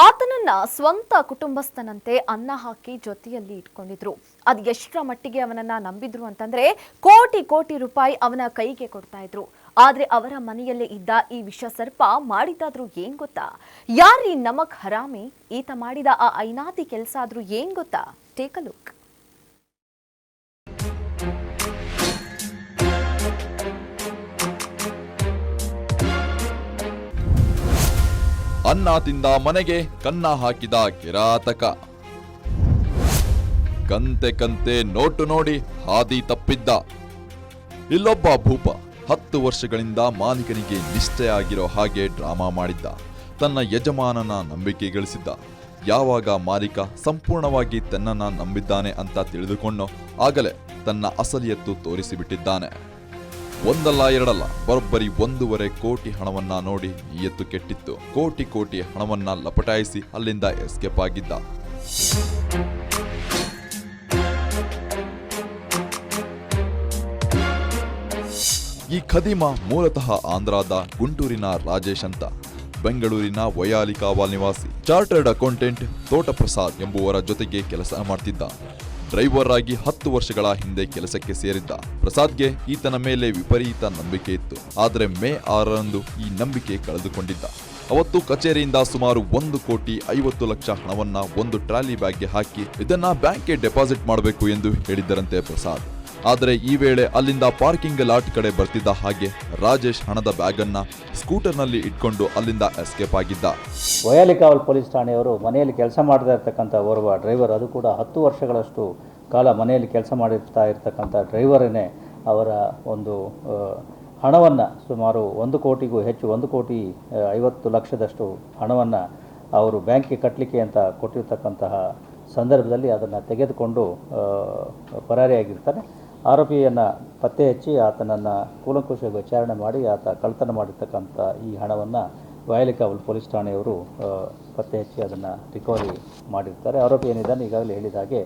ಆತನನ್ನ ಸ್ವಂತ ಕುಟುಂಬಸ್ಥನಂತೆ ಅನ್ನ ಹಾಕಿ ಜೊತೆಯಲ್ಲಿ ಇಟ್ಕೊಂಡಿದ್ರು. ಅದು ಎಷ್ಟರ ಮಟ್ಟಿಗೆ ಅವನನ್ನ ನಂಬಿದ್ರು ಅಂತಂದ್ರೆ ಕೋಟಿ ಕೋಟಿ ರೂಪಾಯಿ ಅವನ ಕೈಗೆ ಕೊಡ್ತಾ ಇದ್ರು. ಆದ್ರೆ ಅವರ ಮನೆಯಲ್ಲೇ ಇದ್ದ ಈ ವಿಷ ಸರ್ಪ ಮಾಡಿದಾದ್ರೂ ಏನ್ ಗೊತ್ತಾ? ಯಾರೀ ನಮಕ್ ಹರಾಮಿ? ಈತ ಮಾಡಿದ ಆ ಐನಾತಿ ಕೆಲಸ ಆದ್ರೂ ಏನ್ ಗೊತ್ತಾ? Take a look. ಅನ್ನ ತಿಂದ ಮನೆಗೆ ಕನ್ನ ಹಾಕಿದ ಕಿರಾತಕ. ಕಂತೆ ಕಂತೆ ನೋಟು ನೋಡಿ ಹಾದಿ ತಪ್ಪಿದ್ದ. ಇಲ್ಲೊಬ್ಬ ಭೂಪ 10 ವರ್ಷಗಳಿಂದ ಮಾಲೀಕನಿಗೆ ನಿಷ್ಠೆ ಆಗಿರೋ ಹಾಗೆ ಡ್ರಾಮಾ ಮಾಡಿದ್ದ. ತನ್ನ ಯಜಮಾನನ ನಂಬಿಕೆ ಗಳಿಸಿದ್ದ. ಯಾವಾಗ ಮಾಲೀಕ ಸಂಪೂರ್ಣವಾಗಿ ತನ್ನನ್ನ ನಂಬಿದ್ದಾನೆ ಅಂತ ತಿಳಿದುಕೊಂಡು ಆಗಲೇ ತನ್ನ ಅಸಲಿಯತ್ತು ತೋರಿಸಿಬಿಟ್ಟಿದ್ದಾನೆ. ಒಂದಲ್ಲ ಎರಡಲ್ಲ, ಬರೋಬ್ಬರಿ 1.5 ಕೋಟಿ ಹಣವನ್ನ ನೋಡಿ ನಿಯತ್ತು ಕೆಟ್ಟಿತ್ತು. ಕೋಟಿ ಕೋಟಿ ಹಣವನ್ನ ಲಪಟಾಯಿಸಿ ಅಲ್ಲಿಂದ ಎಸ್ಕೇಪ್ ಆಗಿದ್ದ. ಈ ಖದೀಮ ಮೂಲತಃ ಆಂಧ್ರದ ಗುಂಟೂರಿನ ರಾಜೇಶ್ ಅಂತ. ಬೆಂಗಳೂರಿನ ವಯಾಲಿಕಾವಾಲ್ ನಿವಾಸಿ. ಚಾರ್ಟರ್ಡ್ ಅಕೌಂಟೆಂಟ್ ತೋಟಪ್ರಸಾದ್ ಎಂಬುವರ ಜೊತೆಗೆ ಕೆಲಸ ಮಾಡ್ತಿದ್ದ. ಡ್ರೈವರ್ ಆಗಿ 10 ವರ್ಷಗಳ ಹಿಂದೆ ಕೆಲಸಕ್ಕೆ ಸೇರಿದ್ದ. ಪ್ರಸಾದ್ಗೆ ಈತನ ಮೇಲೆ ವಿಪರೀತ ನಂಬಿಕೆ ಇತ್ತು. ಆದರೆ ಮೇ 6ರಂದು ಈ ನಂಬಿಕೆ ಕಳೆದುಕೊಂಡಿದ್ದ. ಅವತ್ತು ಕಚೇರಿಯಿಂದ ಸುಮಾರು 1,50,00,000 ಹಣವನ್ನ ಒಂದು ಟ್ರಾಲಿ ಬ್ಯಾಗ್ಗೆ ಹಾಕಿ ಇದನ್ನ ಬ್ಯಾಂಕ್ಗೆ ಡೆಪಾಸಿಟ್ ಮಾಡಬೇಕು ಎಂದು ಹೇಳಿದ್ದರಂತೆ ಪ್ರಸಾದ್. ಆದರೆ ಈ ವೇಳೆ ಅಲ್ಲಿಂದ ಪಾರ್ಕಿಂಗ್ ಲಾಟ್ ಕಡೆ ಬರ್ತಿದ್ದ ಹಾಗೆ ರಾಜೇಶ್ ಹಣದ ಬ್ಯಾಗ್ ಅನ್ನ ಸ್ಕೂಟರ್ನಲ್ಲಿ ಇಟ್ಕೊಂಡು ಅಲ್ಲಿಂದ ಎಸ್ಕೇಪ್ ಆಗಿದ್ದ. ವಯಾಲಿಕಾವಲ್ ಪೊಲೀಸ್ ಠಾಣೆಯವರು ಮನೆಯಲ್ಲಿ ಕೆಲಸ ಮಾಡ್ತಾ ಇರ್ತಕ್ಕಂಥ ಓರ್ವ ಡ್ರೈವರ್, ಅದು ಕೂಡ 10 ವರ್ಷಗಳಷ್ಟು ಕಾಲ ಮನೆಯಲ್ಲಿ ಕೆಲಸ ಮಾಡಿರ್ತಾ ಇರ್ತಕ್ಕಂಥ ಡ್ರೈವರನ್ನೇ ಅವರ ಒಂದು ಹಣವನ್ನು ಸುಮಾರು 1 ಕೋಟಿಗೂ ಹೆಚ್ಚು 1,50,00,000 ಹಣವನ್ನು ಅವರು ಬ್ಯಾಂಕಿಗೆ ಕಟ್ಟಲಿಕ್ಕೆ ಅಂತ ಕೊಟ್ಟಿರ್ತಕ್ಕಂತಹ ಸಂದರ್ಭದಲ್ಲಿ ಅದನ್ನು ತೆಗೆದುಕೊಂಡು ಪರಾರಿಯಾಗಿರ್ತಾರೆ. ಆರೋಪಿಯನ್ನು ಪತ್ತೆ ಹಚ್ಚಿ ಆತನನ್ನು ಕೂಲಂಕುಷವಾಗಿ ವಿಚಾರಣೆ ಮಾಡಿ ಆತ ಕಳ್ಳತನ ಮಾಡಿರ್ತಕ್ಕಂಥ ಈ ಹಣವನ್ನು ವಯಾಲಿಕಾವಲ್ ಪೊಲೀಸ್ ಠಾಣೆಯವರು ಪತ್ತೆ ಹಚ್ಚಿ ಅದನ್ನು ರಿಕವರಿ ಮಾಡಿರ್ತಾರೆ. ಆರೋಪಿ ಏನಿದ್ದಾನೆ ಈಗಾಗಲೇ ಹೇಳಿದ ಹಾಗೆ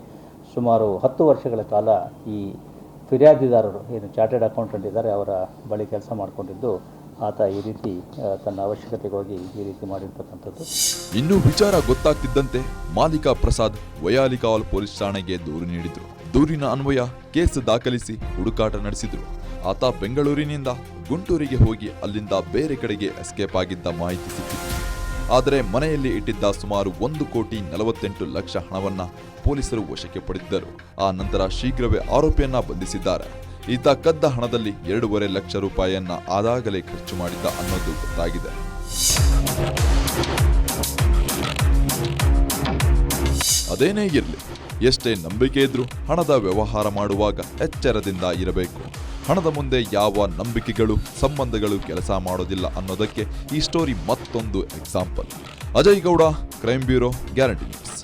ಸುಮಾರು 10 ವರ್ಷಗಳ ಕಾಲ ಈ ಫಿರ್ಯಾದಿದಾರರು ಏನು ಚಾರ್ಟರ್ಡ್ ಅಕೌಂಟೆಂಟ್ ಇದ್ದಾರೆ ಅವರ ಬಳಿ ಕೆಲಸ ಮಾಡಿಕೊಂಡಿದ್ದು ಆತ ಈ ರೀತಿ ತನ್ನ ಅವಶ್ಯಕತೆಗಾಗಿ ಈ ರೀತಿ ಮಾಡಿರ್ತಕ್ಕಂಥದ್ದು. ಇನ್ನು ವಿಚಾರ ಗೊತ್ತಾಗ್ತಿದ್ದಂತೆ ಮಾಲೀಕ ಪ್ರಸಾದ್ ವಯಾಲಿಕಾವಲ್ ಪೊಲೀಸ್ ಠಾಣೆಗೆ ದೂರು ನೀಡಿದ್ರು. ದೂರಿನ ಅನ್ವಯ ಕೇಸ್ ದಾಖಲಿಸಿ ಹುಡುಕಾಟ ನಡೆಸಿದ್ರು. ಆತ ಬೆಂಗಳೂರಿನಿಂದ ಗುಂಟೂರಿಗೆ ಹೋಗಿ ಅಲ್ಲಿಂದ ಬೇರೆ ಕಡೆಗೆ ಎಸ್ಕೇಪ್ ಆಗಿದ್ದ ಮಾಹಿತಿ ಸಿಕ್ಕಿತ್ತು. ಆದರೆ ಮನೆಯಲ್ಲಿ ಇಟ್ಟಿದ್ದ ಸುಮಾರು 1,48,00,000 ಹಣವನ್ನ ಪೊಲೀಸರು ವಶಕ್ಕೆ ಪಡೆದಿದ್ದರು. ಆ ನಂತರ ಶೀಘ್ರವೇ ಆರೋಪಿಯನ್ನ ಬಂಧಿಸಿದ್ದಾರೆ. ಈತ ಕದ್ದ ಹಣದಲ್ಲಿ 2.5 ಲಕ್ಷ ರೂಪಾಯಿಯನ್ನ ಆದಾಗಲೇ ಖರ್ಚು ಮಾಡಿದ್ದ ಅನ್ನೋದು ಗೊತ್ತಾಗಿದೆ. ಅದೇನೇ ಇರಲಿ, ಎಷ್ಟೇ ನಂಬಿಕೆ ಇದ್ರೂ ಹಣದ ವ್ಯವಹಾರ ಮಾಡುವಾಗ ಎಚ್ಚರದಿಂದ ಇರಬೇಕು. ಹಣದ ಮುಂದೆ ಯಾವ ನಂಬಿಕೆಗಳು ಸಂಬಂಧಗಳು ಕೆಲಸ ಮಾಡೋದಿಲ್ಲ ಅನ್ನೋದಕ್ಕೆ ಈ ಸ್ಟೋರಿ ಮತ್ತೊಂದು example. Ajay Gowda, crime bureau, guarantee news.